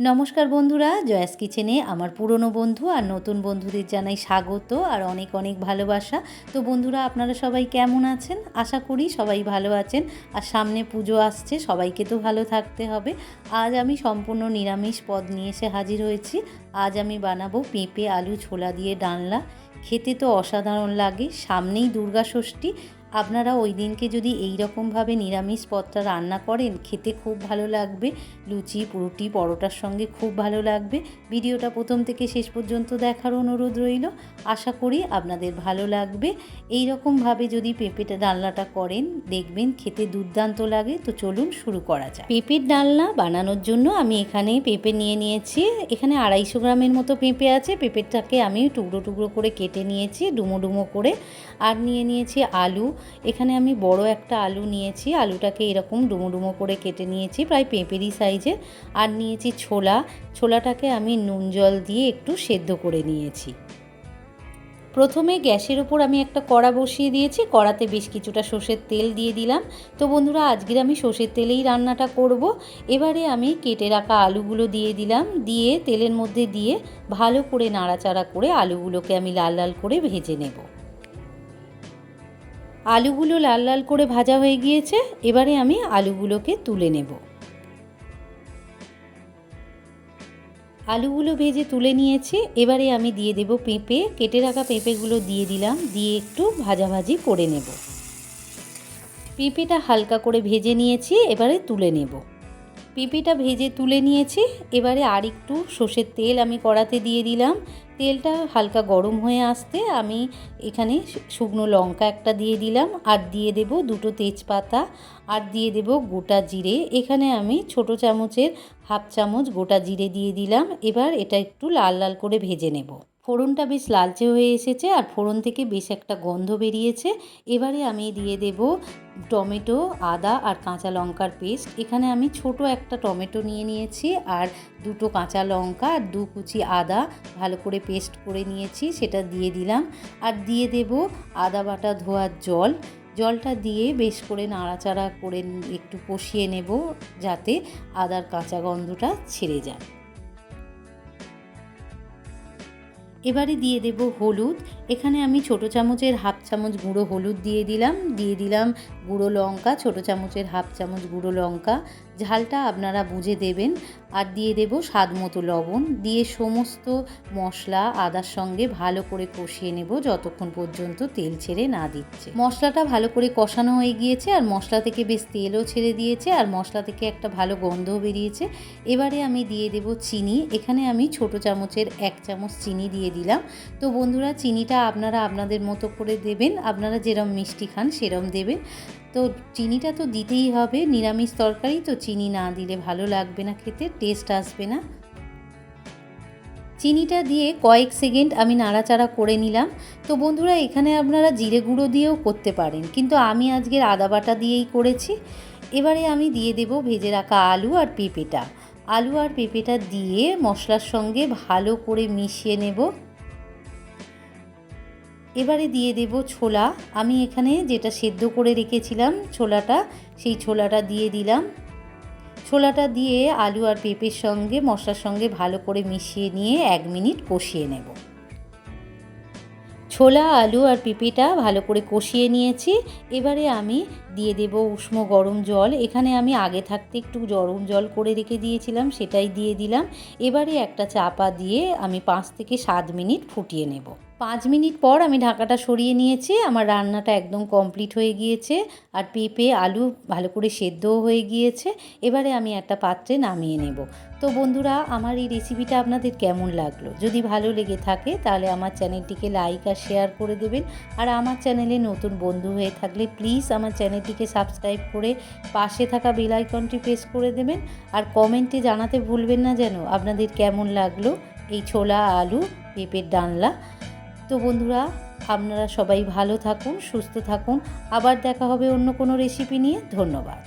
নমস্কার বন্ধুরা, জয়াস কিচেনে আমার পুরনো বন্ধু আর নতুন বন্ধুদের জানাই স্বাগত আর অনেক অনেক ভালোবাসা। তো বন্ধুরা, আপনারা সবাই কেমন আছেন? আশা করি সবাই ভালো আছেন। আর সামনে পুজো আসছে, সবাইকে তো ভালো থাকতে হবে। আজ আমি সম্পূর্ণ নিরামিষ পদ নিয়ে এসে হাজির হয়েছি। আজ আমি বানাবো পেঁপে আলু ছোলা দিয়ে ডালনা। খেতে তো অসাধারণ লাগে। সামনেই দুর্গা ষষ্ঠী। আপনারা ওই দিনকে যদি এই রকমভাবে নিরামিষ পদটা রান্না করেন, খেতে খুব ভালো লাগবে। লুচি, রুটি, পরোটার সঙ্গে খুব ভালো লাগবে। ভিডিওটা প্রথম থেকে শেষ পর্যন্ত দেখার অনুরোধ রইল। আশা করি আপনাদের ভালো লাগবে। এই রকমভাবে যদি পেঁপেটা ডালনাটা করেন, দেখবেন খেতে দুর্দান্ত লাগে। তো চলুন শুরু করা যাক। পেঁপের ডালনা বানানোর জন্য আমি এখানে পেঁপে নিয়ে নিয়েছি। এখানে 250 গ্রামের মতো পেঁপে আছে। পেঁপেটাকে আমি টুকরো টুকরো করে কেটে নিয়েছি, ডুমো ডুমো করে। আর নিয়ে নিয়েছি আলু। এখানে আমি বড় একটা আলু নিয়েছি। আলুটাকে এরকম ডুমো ডুমো করে কেটে নিয়েছি, প্রায় পেঁপেরই সাইজের। আর নিয়েছি ছোলাটাকে আমি নুন জল দিয়ে একটু সেদ্ধ করে নিয়েছি। প্রথমে গ্যাসের ওপর আমি একটা কড়া বসিয়ে দিয়েছি। কড়াতে বেশ কিছুটা সর্ষের তেল দিয়ে দিলাম। তো বন্ধুরা, আজকের আমি সর্ষের তেলেই রান্নাটা করব। এবারে আমি কেটে রাখা আলুগুলো দিয়ে দিলাম। দিয়ে তেলের মধ্যে দিয়ে ভালো করে নাড়াচাড়া করে আলুগুলোকে আমি লাল লাল করে ভেজে নেব। আলুগুলো লাল লাল করে ভাজা হয়ে গিয়েছে। এবারে আমি আলুগুলোকে তুলে নেব। আলুগুলো ভেজে তুলে নিয়েছি। এবারে আমি দিয়ে দেব পেঁপে। কেটে রাখা পেঁপেগুলো দিয়ে দিলাম। দিয়ে একটু ভাজাভাজি করে নেব। পেঁপেটা হালকা করে ভেজে নিয়েছি। এবারে তুলে নেব। পেঁপেটা ভেজে তুলে নিয়েছি। এবারে আর একটু সর্ষের তেল আমি কড়াতে দিয়ে দিলাম। তেলটা হালকা গরম হয়ে আসতে আমি এখানে শুকনো লঙ্কা একটা দিয়ে দিলাম। আর দিয়ে দেব 2 তেজপাতা। আর দিয়ে দেব গোটা জিরে। এখানে আমি ছোট চামচের 1/2 চামচ গোটা জিরে দিয়ে দিলাম। এবার এটা একটু লাল লাল করে ভেজে নেব। ফোড়নটা বেশ লালচে হয়ে এসেছে আর ফোড়ন থেকে বেশ একটা গন্ধ বেরিয়েছে। এবারে আমি দিয়ে দেব টমেটো, আদা আর কাঁচা লঙ্কার পেস্ট। এখানে আমি ছোট একটা টমেটো নিয়ে নিয়েছি আর 2 কাঁচা লঙ্কা আর 2 কুচি আদা ভালো করে পেস্ট করে নিয়েছি, সেটা দিয়ে দিলাম। আর দিয়ে দেব আদা বাটা ধোয়ার জল। জলটা দিয়ে বেশ করে নাড়াচাড়া করে একটু কষিয়ে নেব, যাতে আদার কাঁচা গন্ধটা ছেড়ে যায়। এবারে দিয়ে দেব হলুদ। এখানে আমি ছোট চামচের 1/2 চামচ গুঁড়ো হলুদ দিয়ে দিলাম গুঁড়ো লঙ্কা, ছোট চামচের 1/2 চামচ গুঁড়ো লঙ্কা। ঝালটা আপনারা বুঝে দেবেন। আর দিয়ে দেব স্বাদ মতো লবণ। দিয়ে সমস্ত মশলা আদার সঙ্গে ভালো করে কষিয়ে নেব যতক্ষণ পর্যন্ত তেল ছেড়ে না দিচ্ছে। মশলাটা ভালো করে কষানো হয়ে গিয়েছে আর মশলা থেকে বেশ তেলও ছেড়ে দিয়েছে আর মশলা থেকে একটা ভালো গন্ধও বেরিয়েছে। এবারে আমি দিয়ে দেব চিনি। এখানে আমি ছোট চামচের 1 চামচ চিনি দিয়ে দিলাম। তো বন্ধুরা, চিনিটা আপনারা আপনাদের মতো করে দেবেন। আপনারা যেরম মিষ্টি খান সেরম দেবেন। তো চিনিটা তো দিতেই হবে, নিরামিষ তরকারি তো চিনি না দিলে ভালো লাগবে না, খেতে টেস্ট আসবে না। চিনিটা দিয়ে কয়েক সেকেন্ড আমি নাড়াচাড়া করে নিলাম। তো বন্ধুরা, এখানে আপনারা জিরে গুঁড়ো দিয়েও করতে পারেন, কিন্তু আমি আজকের আদা বাটা দিয়েই করেছি। এবারে আমি দিয়ে দেব ভেজে রাখা আলু আর পেঁপেটা দিয়ে মশলার সঙ্গে ভালো করে মিশিয়ে নেব। এবারে দিয়ে দেব ছোলা। আমি এখানে যেটা সেদ্ধ করে রেখেছিলাম ছোলাটা, সেই ছোলাটা দিয়ে দিলাম। ছোলাটা দিয়ে আলু আর পেঁপের সঙ্গে মশলার সঙ্গে ভালো করে মিশিয়ে নিয়ে 1 মিনিট কষিয়ে নেব। ছোলা, আলু আর পেঁপেটা ভালো করে কষিয়ে নিয়েছি। এবারে আমি দিয়ে দেব উষ্ণ গরম জল। এখানে আমি আগে থাকতে একটু গরম জল করে রেখে দিয়েছিলাম, সেটাই দিয়ে দিলাম। এবারে একটা চাপা দিয়ে আমি 5 থেকে 7 মিনিট ফুটিয়ে নেব। 5 মিনিট পর আমি ঢাকাটা সরিয়ে নিয়েছি। আমার রান্নাটা একদম কমপ্লিট হয়ে গিয়েছে আর পেঁপে আলু ভালো করে সেদ্ধও হয়ে গিয়েছে। এবারে আমি একটা পাত্রে নামিয়ে নেব। তো বন্ধুরা, আমার এই রেসিপিটা আপনাদের কেমন লাগলো? যদি ভালো লেগে থাকে তাহলে আমার চ্যানেলটিকে লাইক আর শেয়ার করে দেবেন। আর আমার চ্যানেলে নতুন বন্ধু হয়ে থাকলে প্লিজ আমার চ্যানেলটিকে সাবস্ক্রাইব করে পাশে থাকা বেল আইকনটি প্রেস করে দেবেন। আর কমেন্টে জানাতে ভুলবেন না যেন আপনাদের কেমন লাগলো এই ছোলা আলু পেঁপের ডালনা। তো বন্ধুরা, আপনারা সবাই ভালো থাকুন, সুস্থ থাকুন। আবার দেখা হবে অন্য কোনো রেসিপি নিয়ে। ধন্যবাদ।